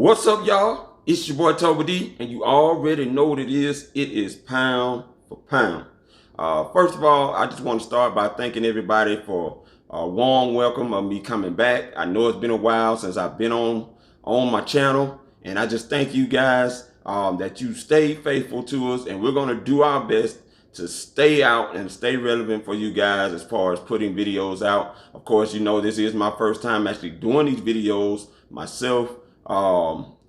What's up, y'all? It's your boy Toby D, and you already know what it is. It is pound for pound. First of all, I just want to start by thanking everybody for a warm welcome of me coming back. I know it's been a while since I've been on my channel, and I just thank you guys that you stay faithful to us, and we're going to do our best to stay out and stay relevant for you guys as far as putting videos out. Of course, you know this is my first time actually doing these videos myself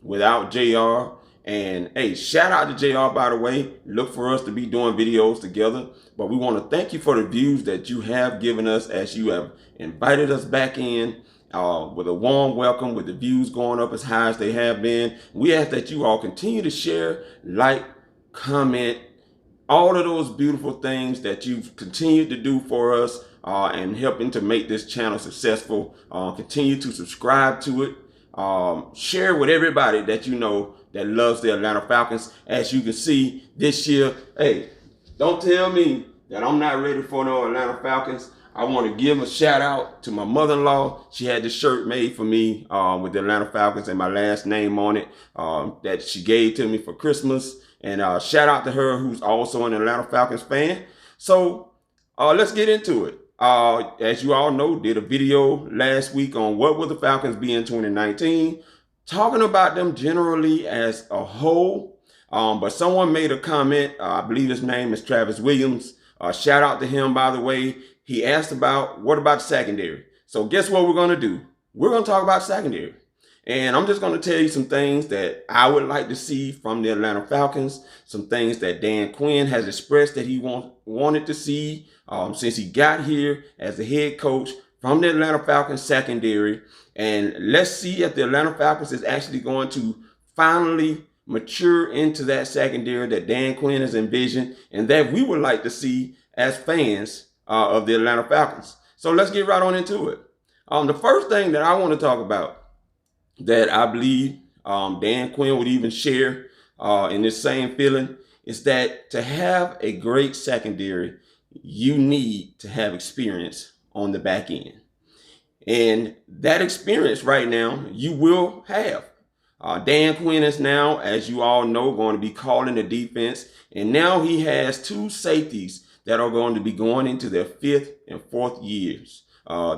without JR. And hey, shout out to JR, by the way. Look for us to be doing videos together. But we want to thank you for the views that you have given us as you have invited us back in with a warm welcome, with the views going up as high as they have been. We ask that you all continue to share, like, comment, all of those beautiful things that you've continued to do for us and helping to make this channel successful. Continue to subscribe to it. Share with everybody that you know that loves the Atlanta Falcons. As you can see this year, hey, don't tell me that I'm not ready for no Atlanta Falcons. I want to give a shout out to my mother-in-law. She had this shirt made for me with the Atlanta Falcons and my last name on it that she gave to me for Christmas. And shout out to her, who's also an Atlanta Falcons fan. So let's get into it. As you all know, did a video last week on what will the Falcons be in 2019, talking about them generally as a whole. But someone made a comment. I believe his name is Travis Williams. Shout out to him, by the way. He asked about, what about the secondary? So guess what we're going to do? We're going to talk about secondary. And I'm just going to tell you some things that I would like to see from the Atlanta Falcons, some things that Dan Quinn has expressed that he wanted to see since he got here as the head coach from the Atlanta Falcons secondary. And let's see if the Atlanta Falcons is actually going to finally mature into that secondary that Dan Quinn has envisioned and that we would like to see as fans of the Atlanta Falcons. So let's get right on into it. The first thing that I want to talk about that I believe Dan Quinn would even share in this same feeling is that to have a great secondary, you need to have experience on the back end. And that experience right now, you will have. Dan Quinn is now, as you all know, going to be calling the defense. And now he has two safeties that are going to be going into their 5th and 4th years,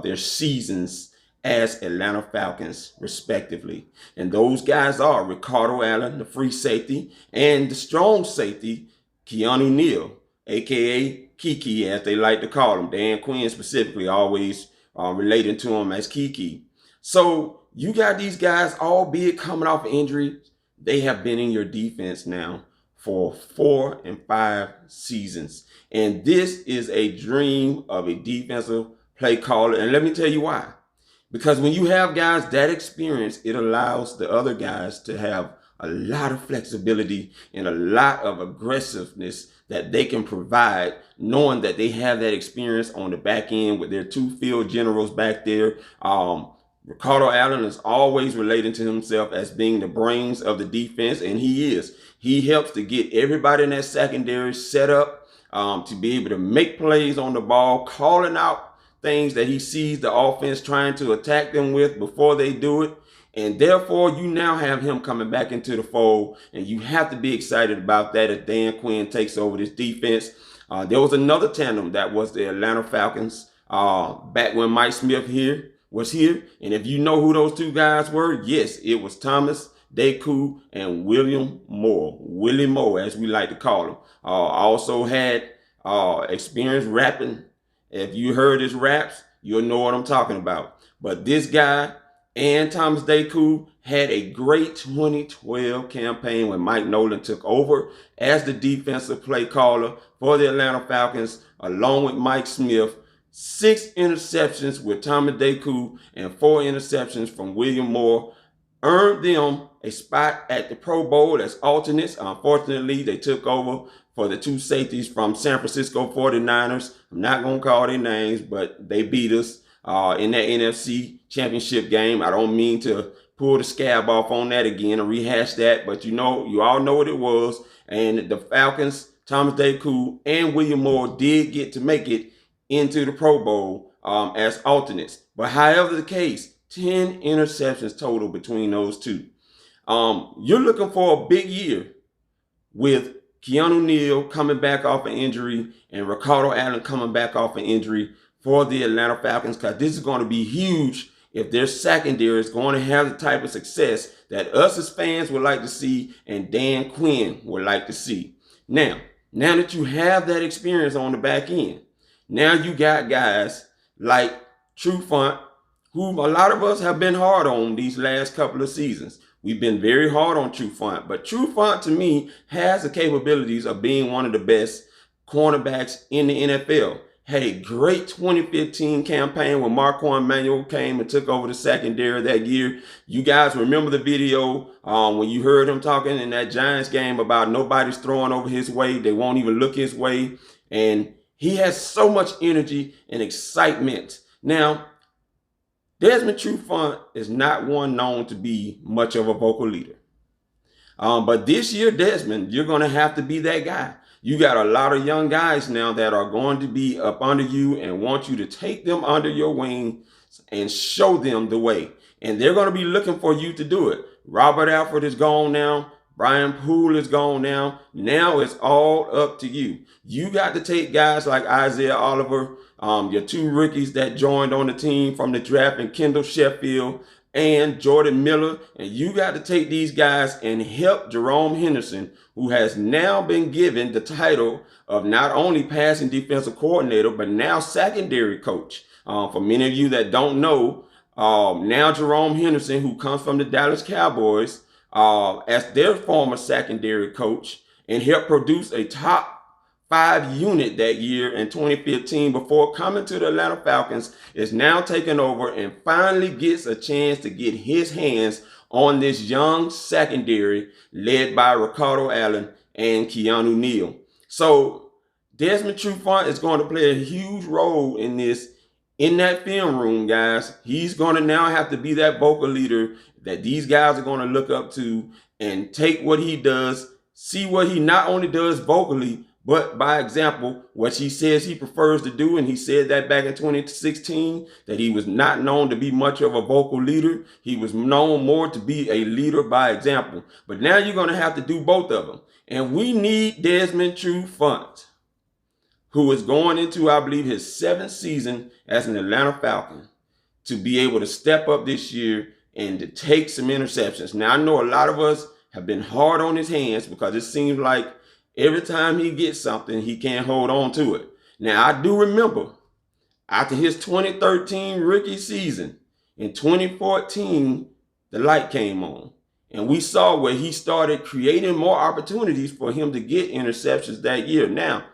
their seasons as Atlanta Falcons, respectively. And those guys are Ricardo Allen, the free safety, and the strong safety, Keanu Neal, a.k.a. Kiki, as they like to call him. Dan Quinn specifically always relating to him as Kiki. So you got these guys, albeit coming off injury, they have been in your defense now for 4 and 5 seasons. And this is a dream of a defensive play caller. And let me tell you why. Because when you have guys that experience, it allows the other guys to have a lot of flexibility and a lot of aggressiveness that they can provide, knowing that they have that experience on the back end with their two field generals back there. Ricardo Allen is always relating to himself as being the brains of the defense, and he is. He helps to get everybody in that secondary set up to be able to make plays on the ball, calling out things that he sees the offense trying to attack them with before they do it. And therefore, you now have him coming back into the fold, and you have to be excited about that as Dan Quinn takes over this defense. There was another tandem that was the Atlanta Falcons back when Mike Smith was here. And if you know who those two guys were, yes, it was Thomas Deku and Willie Moore, as we like to call him. Also had experience rapping. If you heard his raps, you'll know what I'm talking about. But this guy and Thomas Deku had a great 2012 campaign when Mike Nolan took over as the defensive play caller for the Atlanta Falcons, along with Mike Smith. 6 interceptions with Thomas Deku and 4 interceptions from William Moore earned them a spot at the Pro Bowl as alternates. Unfortunately, they took over for the two safeties from San Francisco 49ers. I'm not going to call their names, but they beat us in that NFC championship game. I don't mean to pull the scab off on that again and rehash that, but you all know what it was. And the Falcons, Thomas Deku and William Moore did get to make it into the Pro Bowl as alternates. But however the case, 10 interceptions total between those two. You're looking for a big year with Keanu Neal coming back off an injury and Ricardo Allen coming back off an injury for the Atlanta Falcons, because this is going to be huge if their secondary is going to have the type of success that us as fans would like to see and Dan Quinn would like to see. Now that you have that experience on the back end, now you got guys like Trufant, who a lot of us have been hard on these last couple of seasons. We've been very hard on Trufant, but Trufant to me has the capabilities of being one of the best cornerbacks in the NFL. Had a great 2015 campaign when Marquand Manuel came and took over the secondary that year. You guys remember the video when you heard him talking in that Giants game about nobody's throwing over his way. They won't even look his way. And he has so much energy and excitement. Now, Desmond Trufant is not one known to be much of a vocal leader. But this year, Desmond, you're going to have to be that guy. You got a lot of young guys now that are going to be up under you and want you to take them under your wing and show them the way. And they're going to be looking for you to do it. Robert Alford is gone now. Brian Poole is gone now. Now it's all up to you. You got to take guys like Isaiah Oliver, your two rookies that joined on the team from the draft, and Kendall, Sheffield, and Jordan Miller. And you got to take these guys and help Jerome Henderson, who has now been given the title of not only passing defensive coordinator, but now secondary coach. For many of you that don't know, now Jerome Henderson, who comes from the Dallas Cowboys, as their former secondary coach, and helped produce a top 5 unit that year in 2015 before coming to the Atlanta Falcons, is now taking over and finally gets a chance to get his hands on this young secondary led by Ricardo Allen and Keanu Neal. So Desmond Trufant is going to play a huge role in this, in that film room, guys. He's going to now have to be that vocal leader that these guys are going to look up to and take what he does, see what he not only does vocally, but by example, what he says he prefers to do. And he said that back in 2016, that he was not known to be much of a vocal leader. He was known more to be a leader by example. But now you're going to have to do both of them. And we need Desmond Trufant, who is going into, I believe, his 7th season as an Atlanta Falcon, to be able to step up this year and to take some interceptions. Now, I know a lot of us have been hard on his hands because it seems like every time he gets something, he can't hold on to it. Now, I do remember after his 2013 rookie season, in 2014, the light came on. And we saw where he started creating more opportunities for him to get interceptions that year. Now,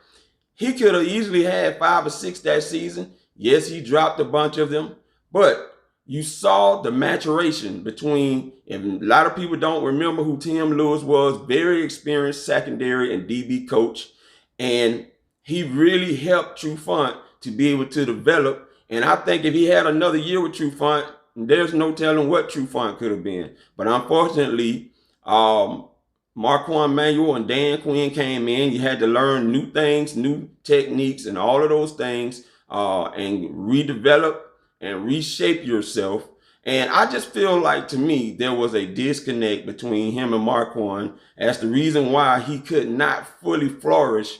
he could have easily had 5 or 6 that season. Yes, he dropped a bunch of them. But you saw the maturation between, and a lot of people don't remember who Tim Lewis was, very experienced secondary and DB coach. And he really helped Trufant to be able to develop. And I think if he had another year with Trufant, there's no telling what Trufant could have been. But unfortunately, Marquand Manuel and Dan Quinn came in. You had to learn new things, new techniques, and all of those things, and redevelop and reshape yourself. And I just feel like, to me, there was a disconnect between him and Marquand as the reason why he could not fully flourish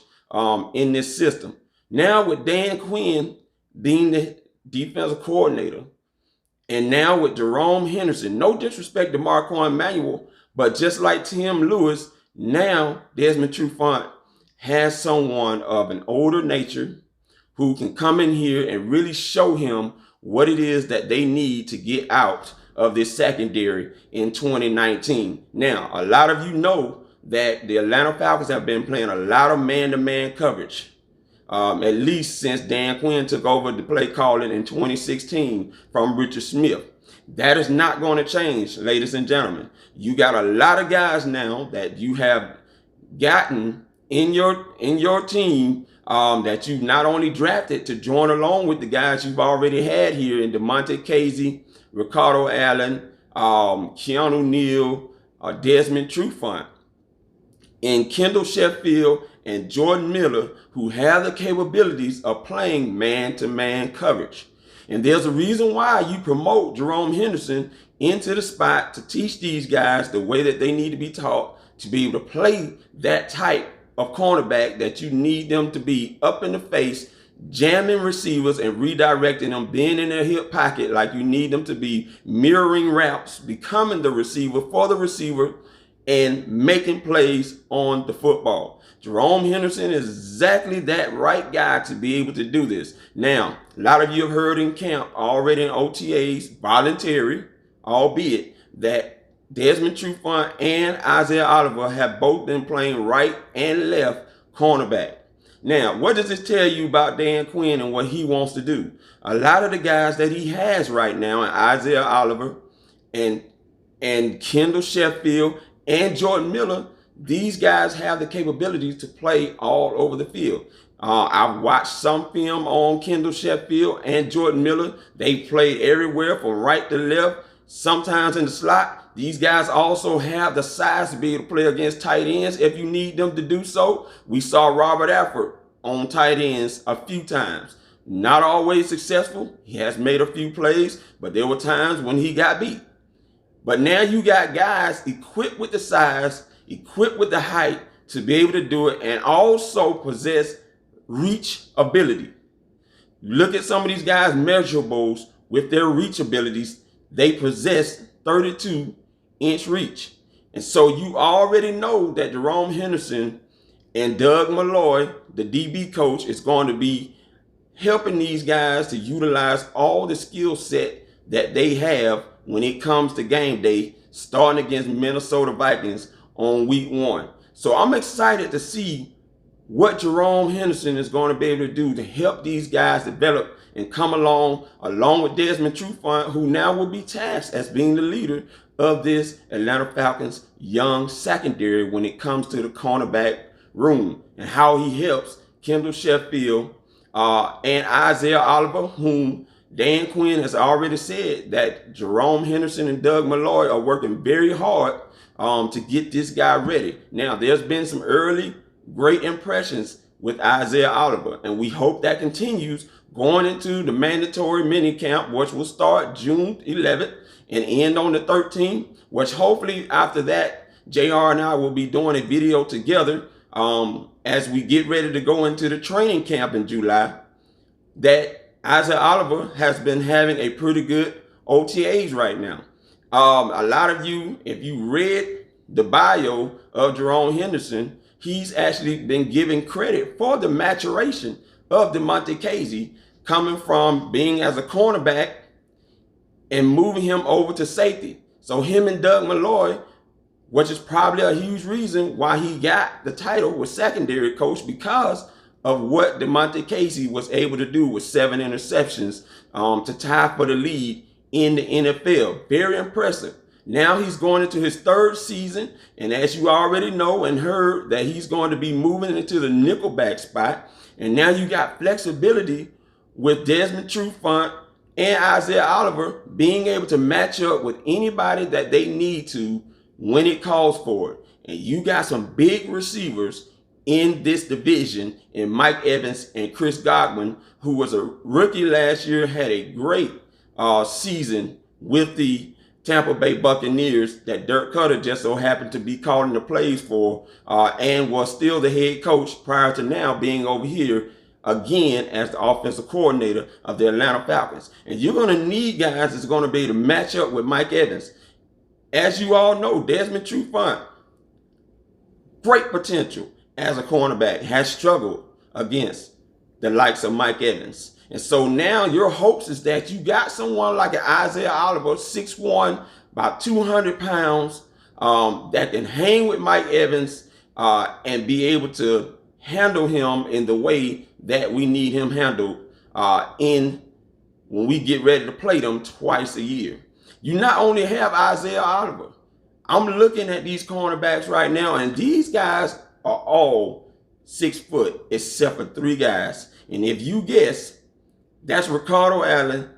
in this system. Now with Dan Quinn being the defensive coordinator, and now with Jerome Henderson, no disrespect to Marquand Manuel, but just like Tim Lewis, now Desmond Trufant has someone of an older nature who can come in here and really show him what it is that they need to get out of this secondary in 2019. Now, a lot of you know that the Atlanta Falcons have been playing a lot of man-to-man coverage, at least since Dan Quinn took over the play calling in 2016 from Richard Smith. That is not going to change, ladies and gentlemen. You got a lot of guys now that you have gotten in your team, that you've not only drafted to join along with the guys you've already had here in Damontae, Kazee, Ricardo Allen, Keanu Neal, Desmond Trufant, and Kendall, Sheffield, and Jordan Miller, who have the capabilities of playing man-to-man coverage. And there's a reason why you promote Jerome Henderson into the spot to teach these guys the way that they need to be taught to be able to play that type of cornerback that you need them to be up in the face, jamming receivers and redirecting them, being in their hip pocket like you need them to be, mirroring routes, becoming the receiver for the receiver, and making plays on the football. Jerome Henderson is exactly that right guy to be able to do this. Now, a lot of you have heard in camp already in OTAs, voluntary, albeit, that Desmond Trufant and Isaiah Oliver have both been playing right and left cornerback. Now, what does this tell you about Dan Quinn and what he wants to do? A lot of the guys that he has right now, and Isaiah Oliver and Kendall, Sheffield, and Jordan Miller, these guys have the capabilities to play all over the field. I've watched some film on Kendall, Sheffield, and Jordan Miller. They played everywhere from right to left, sometimes in the slot. These guys also have the size to be able to play against tight ends if you need them to do so. We saw Robert Alford on tight ends a few times. Not always successful. He has made a few plays, but there were times when he got beat. But now you got guys equipped with the size, equipped with the height to be able to do it, and also possess reach ability. Look at some of these guys' measurables with their reach abilities. They possess 32-inch reach. And so you already know that Jerome Henderson and Doug Malloy, the DB coach, is going to be helping these guys to utilize all the skill set that they have when it comes to game day, starting against Minnesota Vikings on week 1. So I'm excited to see what Jerome Henderson is going to be able to do to help these guys develop and come along with Desmond Trufant, who now will be tasked as being the leader of this Atlanta Falcons young secondary when it comes to the cornerback room, and how he helps Kendall, Sheffield, and Isaiah Oliver, whom Dan Quinn has already said that Jerome Henderson and Doug Malloy are working very hard to get this guy ready. Now, there's been some early great impressions with Isaiah Oliver, and we hope that continues going into the mandatory mini camp, which will start June 11th and end on the 13th, which hopefully after that, JR and I will be doing a video together as we get ready to go into the training camp in July, that Isaiah Oliver has been having a pretty good OTAs right now. A lot of you, if you read the bio of Jerome Henderson, he's actually been given credit for the maturation of Damontae Kazee, coming from being as a cornerback and moving him over to safety. So him and Doug Malloy, which is probably a huge reason why he got the title with secondary coach, because of what Damontae Kazee was able to do with 7 interceptions to tie for the lead in the NFL. Very impressive. Now he's going into his 3rd season, and as you already know and heard, that he's going to be moving into the nickelback spot. And now you got flexibility with Desmond Trufant and Isaiah Oliver being able to match up with anybody that they need to when it calls for it. And you got some big receivers in this division in Mike Evans and Chris Godwin, who was a rookie last year, had a great season with the Tampa Bay Buccaneers that Dirk Cutter just so happened to be calling the plays for, and was still the head coach prior to now being over here again as the offensive coordinator of the Atlanta Falcons. And you're going to need guys that's going to be able to match up with Mike Evans. As you all know, Desmond Trufant, great potential as a cornerback, has struggled against the likes of Mike Evans. And so now your hopes is that you got someone like an Isaiah Oliver, 6'1", about 200 pounds, that can hang with Mike Evans and be able to handle him in the way that we need him handled when we get ready to play them twice a year. You not only have Isaiah Oliver. I'm looking at these cornerbacks right now, and these guys are all 6 foot except for 3 guys. And if you guess, that's Ricardo Allen.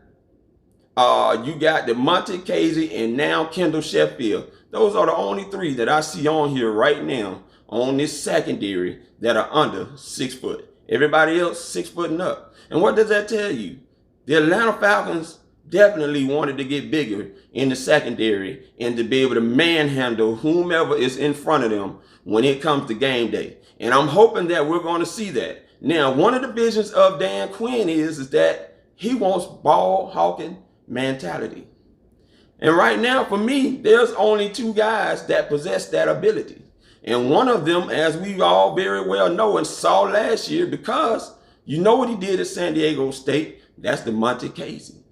You got Damontae Kazee and now Kendall Sheffield. Those are the only 3 that I see on here right now on this secondary that are under 6 foot. Everybody else 6 foot and up. And what does that tell you? The Atlanta Falcons definitely wanted to get bigger in the secondary and to be able to manhandle whomever is in front of them when it comes to game day. And I'm hoping that we're going to see that. Now, one of the visions of Dan Quinn is that he wants ball hawking mentality. And right now, for me, there's only two guys that possess that ability. And one of them, as we all very well know and saw last year, because you know what he did at San Diego State, that's Damontae Kazee.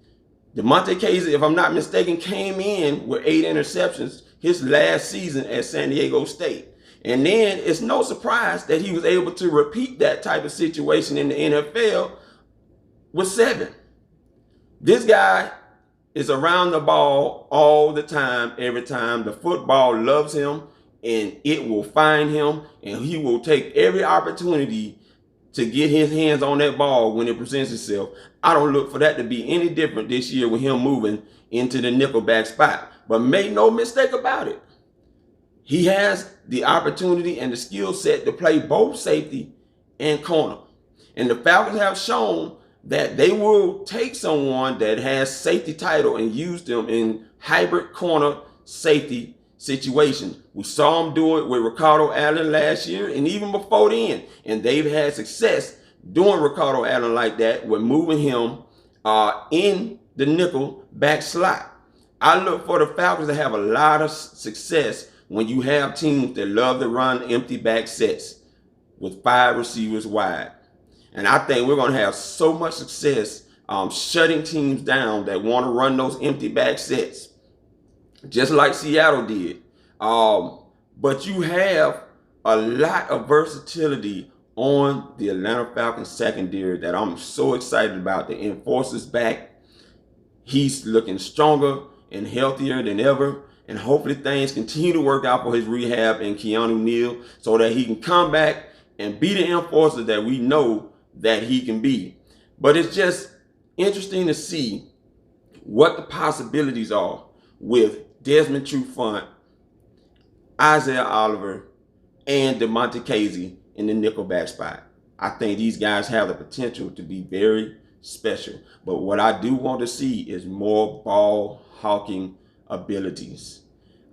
Damontae Kazee, if I'm not mistaken, came in with 8 interceptions his last season at San Diego State. And then it's no surprise that he was able to repeat that type of situation in the NFL with 7. This guy is around the ball all the time, every time. The football loves him, and it will find him, and he will take every opportunity to get his hands on that ball when it presents itself. I don't look for that to be any different this year with him moving into the nickelback spot. But make no mistake about it, he has the opportunity and the skill set to play both safety and corner. And the Falcons have shown that they will take someone that has safety title and use them in hybrid corner safety situations. We saw them do it with Ricardo Allen last year and even before then. And they've had success doing Ricardo Allen like that with moving him in the nickel back slot. I look for the Falcons to have a lot of success when you have teams that love to run empty back sets with 5 receivers wide. And I think we're going to have so much success shutting teams down that want to run those empty back sets, just like Seattle did. But you have a lot of versatility on the Atlanta Falcons secondary that I'm so excited about. The enforcer's back. He's looking stronger and healthier than ever. And hopefully things continue to work out for his rehab and Keanu Neal so that he can come back and be the enforcer that we know that he can be. But it's just interesting to see what the possibilities are with Desmond Trufant, Isaiah Oliver, and Damontae Kazee in the nickelback spot. I think these guys have the potential to be very special. But what I do want to see is more ball hawking abilities.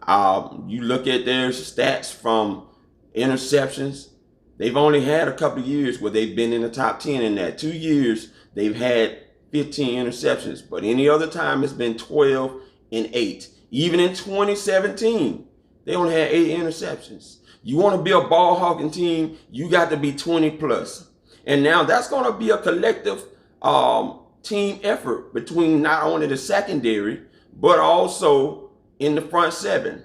You look at their stats from interceptions. They've only had a couple of years where they've been in the top 10. In that 2 years, they've had 15 interceptions. But any other time, it's been 12 and 8. Even in 2017, they only had 8 interceptions. You want to be a ball hawking team, you got to be 20 plus. And now that's going to be a collective team effort between not only the secondary, but also in the front 7,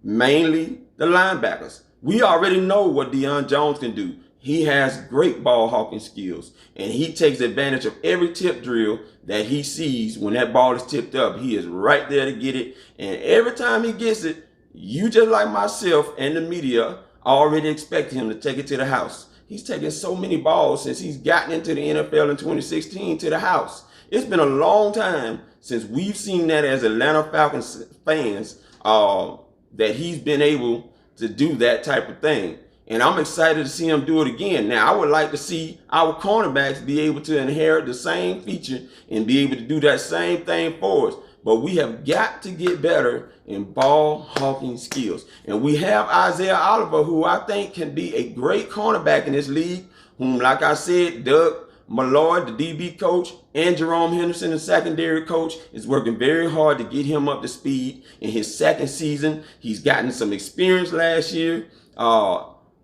mainly the linebackers. We already know what Deion Jones can do. He has great ball hawking skills, and he takes advantage of every tip drill that he sees. When that ball is tipped up, he is right there to get it. And every time he gets it, you just like myself and the media already expect him to take it to the house. He's taken so many balls since he's gotten into the NFL in 2016 to the house. It's been a long time since we've seen that as Atlanta Falcons fans, that he's been able to do that type of thing. And I'm excited to see him do it again. Now, I would like to see our cornerbacks be able to inherit the same feature and be able to do that same thing for us. But we have got to get better in ball hawking skills. And we have Isaiah Oliver, who I think can be a great cornerback in this league, whom, like I said, Doug Malloy, the DB coach, and Jerome Henderson, the secondary coach, is working very hard to get him up to speed in his second season. He's gotten some experience last year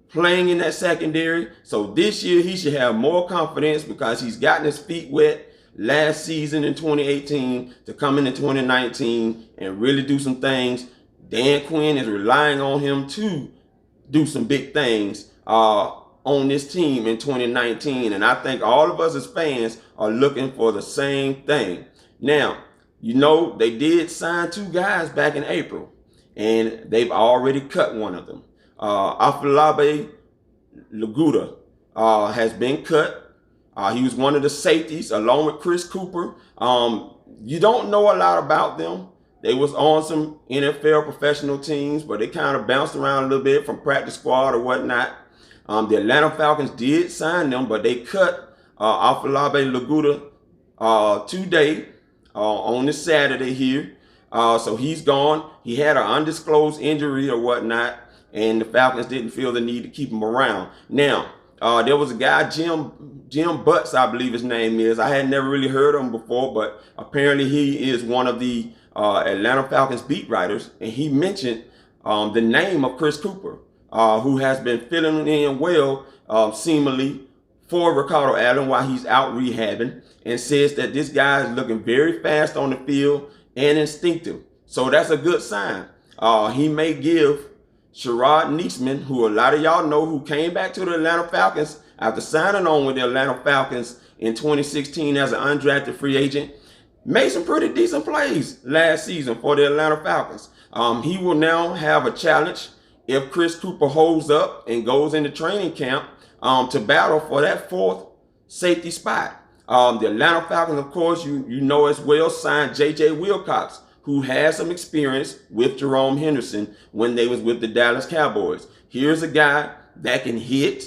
playing in that secondary. So this year he should have more confidence because he's gotten his feet wet last season in 2018 to come into 2019 and really do some things. Dan Quinn is relying on him to do some big things on this team in 2019. And I think all of us as fans are looking for the same thing. Now, you know, they did sign 2 guys back in April, and they've already cut one of them. Afolabi Laguda has been cut. He was one of the safeties along with Chris Cooper. You don't know a lot about them. They was on some NFL professional teams, but they kind of bounced around a little bit from practice squad or whatnot. The Atlanta Falcons did sign them, but they cut Afolabi Laguda today on this Saturday here. So he's gone. He had an undisclosed injury or whatnot, and the Falcons didn't feel the need to keep him around. Now, there was a guy, Jim Butts, I believe his name is. I had never really heard of him before, but apparently he is one of the Atlanta Falcons beat writers, and he mentioned the name of Chris Cooper, who has been filling in well, seemingly, for Ricardo Allen while he's out rehabbing, and says that this guy is looking very fast on the field and instinctive. So that's a good sign. He may give Sherrod Niesman, who a lot of y'all know, who came back to the Atlanta Falcons after signing on with the Atlanta Falcons in 2016 as an undrafted free agent, made some pretty decent plays last season for the Atlanta Falcons. He will now have a challenge if Chris Cooper holds up and goes into training camp to battle for that fourth safety spot. The Atlanta Falcons, of course, you know as well, signed J.J. Wilcox, who has some experience with Jerome Henderson when they was with the Dallas Cowboys. Here's a guy that can hit,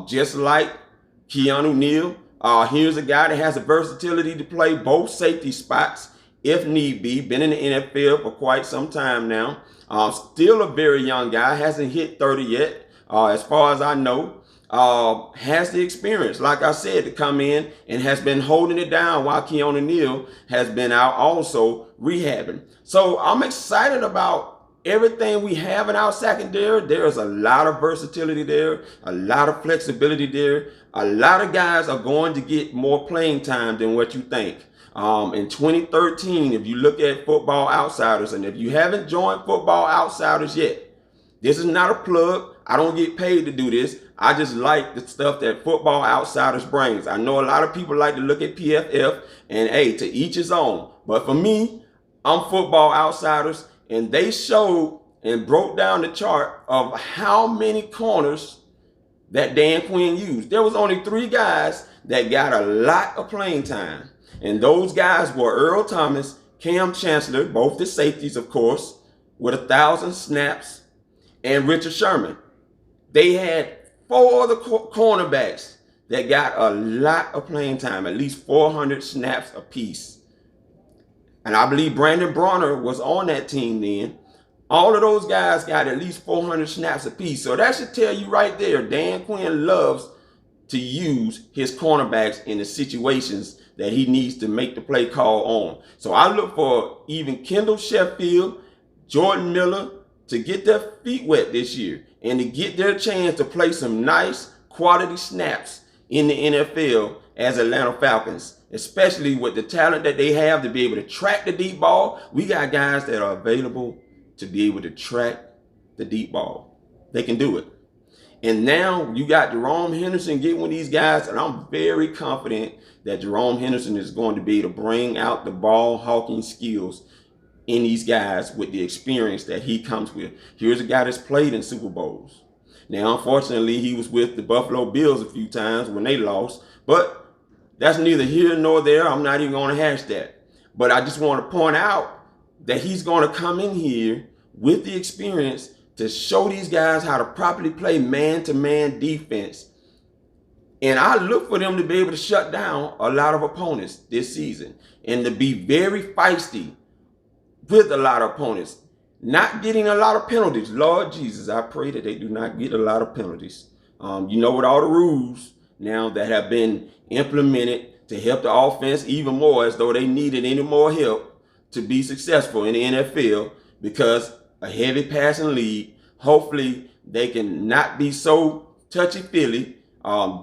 just like Keanu, Neal. Here's a guy that has the versatility to play both safety spots if need be. Been in the NFL for quite some time now. Still a very young guy. Hasn't hit 30 yet, as far as I know. Has the experience, like I said, to come in and has been holding it down while Keanu Neal has been out also rehabbing. So I'm excited about everything we have in our secondary. There's a lot of versatility there, a lot of flexibility there. A lot of guys are going to get more playing time than what you think. In 2013, if you look at Football Outsiders, and if you haven't joined Football Outsiders yet, this is not a plug. I don't get paid to do this. I just like the stuff that Football Outsiders brings. I know a lot of people like to look at PFF, and hey, to each his own. But for me, I'm Football Outsiders, and they showed and broke down the chart of how many corners that Dan Quinn used. There was only 3 guys that got a lot of playing time. And those guys were Earl Thomas, Cam Chancellor, both the safeties, of course, with 1,000 snaps, and Richard Sherman. They had 4 other cornerbacks that got a lot of playing time, at least 400 snaps apiece. And I believe Brandon Bronner was on that team then. All of those guys got at least 400 snaps apiece. So that should tell you right there, Dan Quinn loves to use his cornerbacks in the situations that he needs to make the play call on. So I look for even Kendall, Sheffield, Jordan Miller to get their feet wet this year and to get their chance to play some nice quality snaps in the NFL as Atlanta Falcons, especially with the talent that they have to be able to track the deep ball. We got guys that are available to be able to track the deep ball. They can do it. And now you got Jerome Henderson getting with these guys, and I'm very confident that Jerome Henderson is going to be able to bring out the ball hawking skills in these guys with the experience that he comes with. Here's a guy that's played in Super Bowls. Now, unfortunately, he was with the Buffalo Bills a few times when they lost, but that's neither here nor there. I'm not even going to hash that. But I just want to point out that he's going to come in here with the experience to show these guys how to properly play man-to-man defense. And I look for them to be able to shut down a lot of opponents this season and to be very feisty with a lot of opponents, not getting a lot of penalties. Lord Jesus, I pray that they do not get a lot of penalties. You know, with all the rules now that have been implemented to help the offense even more, as though they needed any more help to be successful in the NFL, because a heavy passing league, hopefully they can not be so touchy-feely.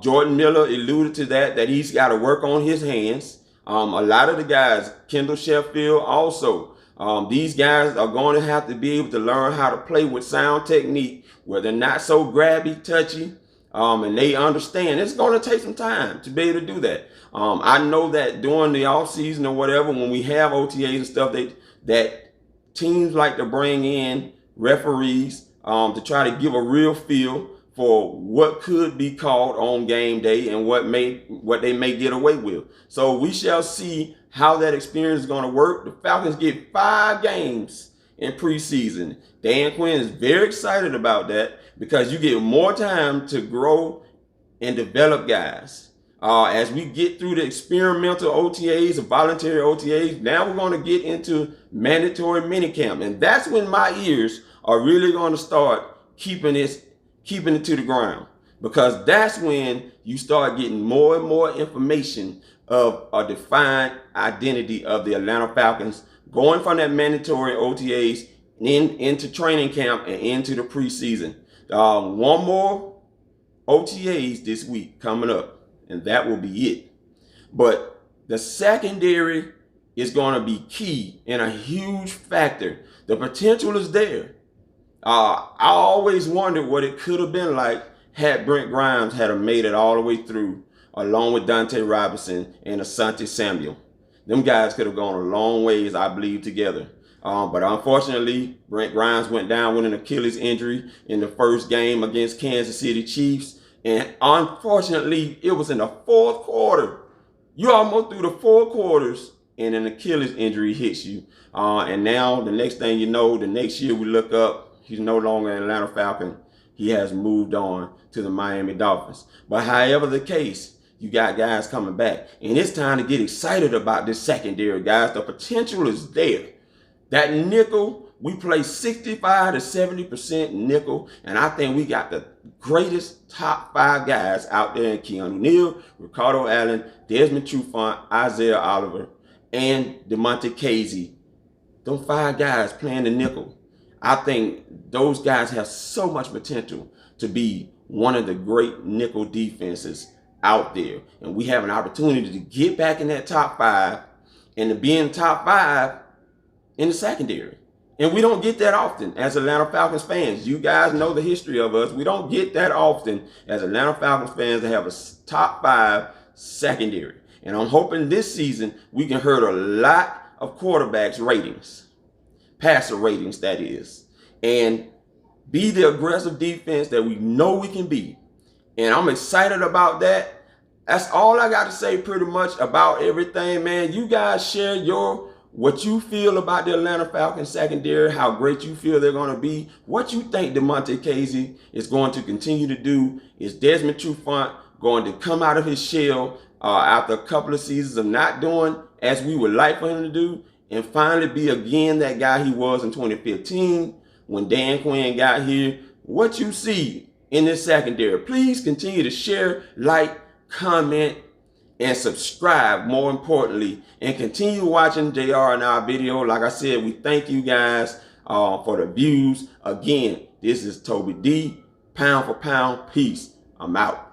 Jordan Miller alluded to that he's got to work on his hands. A lot of the guys, Kendall, Sheffield also, these guys are going to have to be able to learn how to play with sound technique where they're not so grabby, touchy, and they understand. It's going to take some time to be able to do that. I know that during the off season or whatever, when we have OTAs and stuff, that teams like to bring in referees to try to give a real feel for what could be called on game day and what they may get away with. So we shall see how that experience is going to work. The Falcons get 5 games in preseason. Dan Quinn is very excited about that because you get more time to grow and develop guys. As we get through the experimental OTAs, or voluntary OTAs, now we're going to get into mandatory minicamp. And that's when my ears are really going to start keeping it to the ground. Because that's when you start getting more and more information of a defined identity of the Atlanta Falcons, going from that mandatory OTAs into training camp and into the preseason. One more OTAs this week coming up, and that will be it. But the secondary is going to be key and a huge factor. The potential is there. I always wondered what it could have been like had Brent Grimes had made it all the way through, along with Damontae Robinson and Asante Samuel. Them guys could have gone a long ways, I believe, together. But unfortunately, Brent Grimes went down with an Achilles injury in the first game against Kansas City Chiefs. And unfortunately, it was in the fourth quarter. You almost through the 4 quarters and an Achilles injury hits you. And now the next thing you know, the next year we look up, he's no longer an Atlanta Falcon. He has moved on to the Miami Dolphins. But however the case, you got guys coming back. And it's time to get excited about this secondary, guys. The potential is there. That nickel, we play 65 to 70% nickel. And I think we got the greatest top 5 guys out there in Keanu, Neal, Ricardo Allen, Desmond Trufant, Isaiah Oliver, and Damontae Kazee. Those 5 guys playing the nickel. I think those guys have so much potential to be one of the great nickel defenses out there. And we have an opportunity to get back in that top 5 and to be in the top 5 in the secondary. And we don't get that often as Atlanta Falcons fans. You guys know the history of us. We don't get that often as Atlanta Falcons fans to have a top 5 secondary. And I'm hoping this season we can hurt a lot of quarterbacks' ratings. Passer ratings, that is. And be the aggressive defense that we know we can be. And I'm excited about that. That's all I got to say pretty much about everything, man. You guys share what you feel about the Atlanta Falcons secondary, how great you feel they're going to be, what you think Damontae Kazee is going to continue to do. Is Desmond Trufant going to come out of his shell after a couple of seasons of not doing as we would like for him to do, and finally be again that guy he was in 2015 when Dan Quinn got here? What you see in this secondary. Please continue to share, like, comment, and subscribe, more importantly, and continue watching JR and our video. Like I said, we thank you guys for the views. Again, this is Toby D, pound for pound. Peace. I'm out.